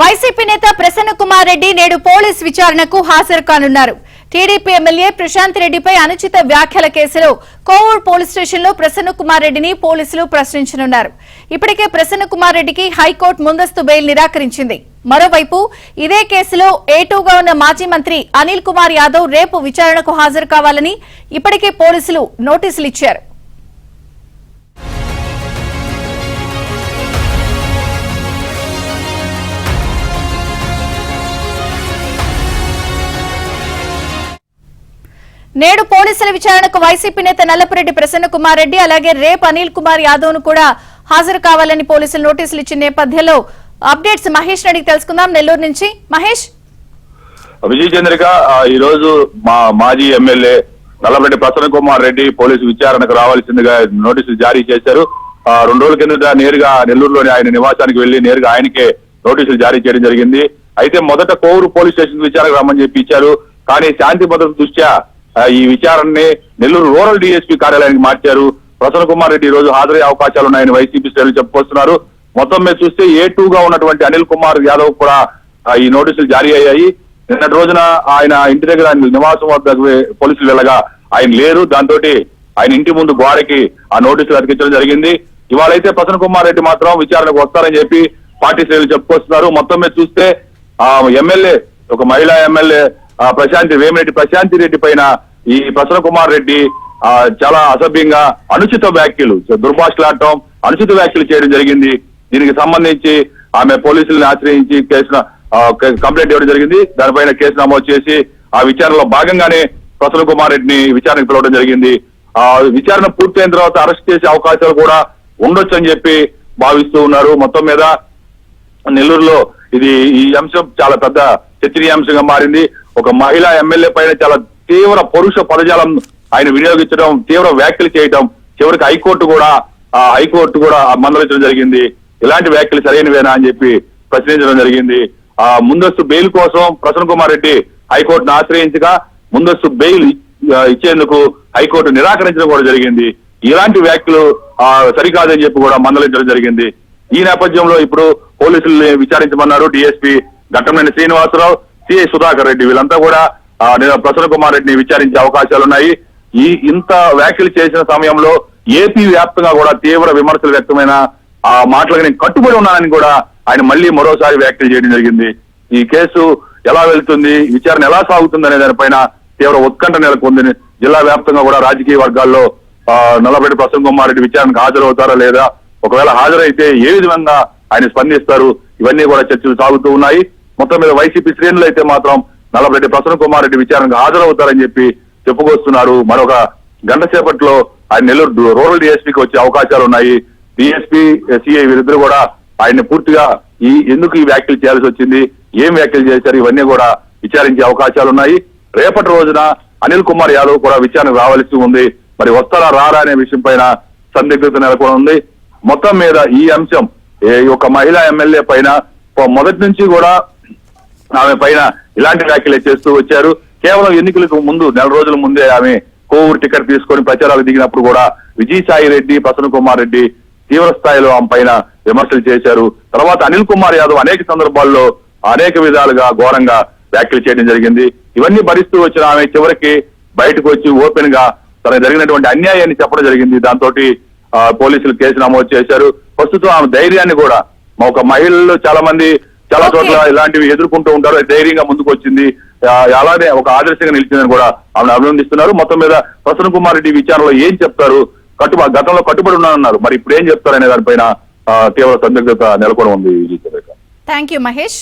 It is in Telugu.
వైసీపీ నేత ప్రసన్న కుమార్ రెడ్డి నేడు పోలీస్ విచారణకు హాజరు కానున్నారు. టీడీపీ ఎమ్మెల్యే ప్రశాంత్ రెడ్డిపై అనుచిత వ్యాఖ్యల కేసులో కోవూరు పోలీస్ స్టేషన్లో ప్రసన్న కుమార్ రెడ్డిని పోలీసులు ప్రశ్నించనున్నారు. ఇప్పటికే ప్రసన్న కుమార్ రెడ్డికి హైకోర్టు ముందస్తు బెయిల్ నిరాకరించింది. మరోవైపు ఇదే కేసులో ఏటూగా ఉన్న మాజీ మంత్రి అనిల్ కుమార్ యాదవ్ రేపు విచారణకు హాజరు కావాలని ఇప్పటికే పోలీసులు నోటీసులు ఇచ్చారు. నేడు పోలీసుల విచారణకు వైసీపీ నేత నల్లపురెడ్డి ప్రసన్న కుమార్ రెడ్డి అలాగే రేపు అనిల్ కుమార్ యాదవ్ ను కూడా హాజరు కావాలని పోలీసులు నోటీసులు ఇచ్చిన నేపథ్యంలో అప్డేట్స్ మహేష్ రెడ్డికి తెలుసుకుందాం. నెల్లూరు నుంచి మహేష్. విజయ్ చంద్రిక, ఈ రోజు మాజీ ఎమ్మెల్యే నల్లపురెడ్డి ప్రసన్న కుమార్ రెడ్డి పోలీసు విచారణకు రావాల్సిందిగా నోటీసులు జారీ చేశారు. 2 రోజుల కిందట నేరుగా నెల్లూరులోని ఆయన నివాసానికి వెళ్లి నేరుగా ఆయనకే నోటీసులు జారీ చేయడం జరిగింది. అయితే మొదట కోవూరు పోలీస్ స్టేషన్ విచారణకు రమ్మని చెప్పి ఇచ్చారు. కానీ శాంతి భద్రత దృష్ట్యా ఈ విచారణని నెల్లూరు రూరల్ డీఎస్పీ కార్యాలయానికి మార్చారు. ప్రసన్న కుమార్ రెడ్డి ఈ రోజు హాజరయ్యే అవకాశాలు ఉన్నాయని వైసీపీ శ్రేణులు చెప్పుకొస్తున్నారు. మొత్తం మీద చూస్తే A2గా ఉన్నటువంటి అనిల్ కుమార్ యాదవ్ కూడా ఈ నోటీసులు జారీ అయ్యాయి. నిన్నటి రోజున ఆయన ఇంటి దగ్గర ఆయన నివాసం వద్ద పోలీసులు వెళ్ళగా ఆయన లేరు. దాంతో ఆయన ఇంటి ముందు గోడకి ఆ నోటీసులు అతికించడం జరిగింది. ఇవాళైతే ప్రసన్న కుమార్ రెడ్డి మాత్రం విచారణకు వస్తారని చెప్పి పార్టీ శ్రేణులు చెప్పుకొస్తున్నారు. మొత్తం మీద చూస్తే ఎమ్మెల్యే ఒక మహిళా ఎమ్మెల్యే వేమిరెడ్డి ప్రశాంతి రెడ్డి పైన ఈ ప్రసన్న కుమార్ రెడ్డి చాలా అసభ్యంగా అనుచిత వ్యాఖ్యలు, దుర్భాషలాడటం, అనుచిత వ్యాఖ్యలు చేయడం జరిగింది. దీనికి సంబంధించి ఆమె పోలీసులను ఆశ్రయించి కంప్లైంట్ ఇవ్వడం జరిగింది. దానిపైన కేసు నమోదు చేసి ఆ విచారణలో భాగంగానే ప్రసన్న కుమార్ రెడ్డిని విచారణకు పిలవడం జరిగింది. విచారణ పూర్తయిన తర్వాత అరెస్ట్ చేసే అవకాశాలు కూడా ఉండొచ్చు అని చెప్పి భావిస్తూ ఉన్నారు. మొత్తం మీద నెల్లూరులో ఈ అంశం చాలా పెద్ద చర్చనీయాంశంగా మారింది. ఒక మహిళా ఎమ్మెల్యే పైన చాలా తీవ్ర పరుష పదజాలం ఆయన వినియోగించడం, తీవ్ర వ్యాఖ్యలు చేయడం, చివరికి హైకోర్టు కూడా మందలించడం జరిగింది. ఇలాంటి వ్యాఖ్యలు సరైనవేనా అని చెప్పి ప్రశ్నించడం జరిగింది. ముందస్తు బెయిల్ కోసం ప్రసన్న కుమార్ రెడ్డి హైకోర్టును ఆశ్రయించగా ముందస్తు బెయిల్ ఇచ్చేందుకు హైకోర్టు నిరాకరించడం కూడా జరిగింది. ఇలాంటి వ్యాఖ్యలు సరికాదని చెప్పి కూడా మందలించడం జరిగింది. ఈ నేపథ్యంలో ఇప్పుడు పోలీసుల్ని విచారించమన్నారు డీఎస్పీ ఘట్టమనేని శ్రీనివాసరావు, సిఐ సుధాకర్ రెడ్డి. వీళ్ళంతా కూడా ప్రసన్న కుమార్ రెడ్డిని విచారించే అవకాశాలు ఉన్నాయి. ఇంత వ్యాఖ్యలు చేసిన సమయంలో ఏపీ వ్యాప్తంగా కూడా తీవ్ర విమర్శలు వ్యక్తమైన ఆ మాటలకు నేను కట్టుబడి ఉన్నానని కూడా ఆయన మళ్ళీ మరోసారి వ్యాఖ్యలు చేయడం జరిగింది. ఈ కేసు ఎలా వెళ్తుంది, విచారణ ఎలా సాగుతుంది అనే దానిపైన తీవ్ర ఉత్కంఠ నెలకొంది. జిల్లా వ్యాప్తంగా కూడా రాజకీయ వర్గాల్లో నల్లపురెడ్డి ప్రసన్న కుమార్ రెడ్డి విచారణకు హాజరవుతారా లేదా, ఒకవేళ హాజరైతే ఏ విధంగా ఆయన స్పందిస్తారు, ఇవన్నీ కూడా చర్చలు సాగుతూ ఉన్నాయి. మొత్తం మీద వైసీపీ శ్రేణులు అయితే మాత్రం నల్లపురెడ్డి ప్రసన్న కుమార్ రెడ్డి విచారణకు హాజరవుతారని చెప్పి చెప్పుకొస్తున్నారు. మరొక గంట సేపట్లో ఆయన నెల్లూరు రూరల్ డీఎస్పీకి వచ్చే అవకాశాలు ఉన్నాయి. డీఎస్పీ, సిఐ వీరిద్దరు కూడా ఆయన్ని పూర్తిగా ఎందుకు ఈ వ్యాఖ్యలు చేయాల్సి వచ్చింది, ఏం వ్యాఖ్యలు చేశారు, ఇవన్నీ కూడా విచారించే అవకాశాలు ఉన్నాయి. రేపటి రోజున అనిల్ కుమార్ యాదవ్ కూడా విచారణకు రావాల్సి ఉంది. మరి వస్తారా రారా అనే విషయం పైన సందిగ్ధత నెలకొని ఉంది. మొత్తం మీద ఈ అంశం ఒక మహిళా ఎమ్మెల్యే పైన మొదటి నుంచి కూడా ఆమె పైన ఇలాంటి వ్యాఖ్యలు చేస్తూ వచ్చారు. కేవలం ఎన్నికలకు ముందు 4 రోజుల ముందే ఆమె కోవూరు టికెట్ తీసుకొని ప్రచారాలు దిగినప్పుడు కూడా విజయసాయి రెడ్డి, ప్రసన్న కుమార్ రెడ్డి తీవ్ర స్థాయిలో ఆమె పైన విమర్శలు చేశారు. తర్వాత అనిల్ కుమార్ యాదవ్ అనేక సందర్భాల్లో అనేక విధాలుగా ఘోరంగా వ్యాఖ్యలు చేయడం జరిగింది. ఇవన్నీ భరిస్తూ వచ్చిన ఆమె చివరికి బయటకు వచ్చి ఓపెన్ గా తనకు జరిగినటువంటి అన్యాయాన్ని చెప్పడం జరిగింది. దాంతో పోలీసులు కేసు నమోదు చేశారు. ప్రస్తుతం ఆమె ధైర్యాన్ని కూడా ఒక మహిళలు చాలా చోట్ల ఇలాంటివి ఎదుర్కొంటూ ఉంటారు, ధైర్యంగా ముందుకు వచ్చింది, అలానే ఒక ఆదర్శంగా నిలిచిందని కూడా ఆమెను అభినందిస్తున్నారు. మొత్తం మీద ప్రసన్న కుమార్ రెడ్డి విచారణలో ఏం చెప్తారు, గతంలో కట్టుబడి ఉన్నారన్నారు, మరి ఇప్పుడు ఏం చెప్తారు అనే దానిపైన తీవ్ర సందిగ్ధత నెలకొని ఉంది. Thank you Mahesh.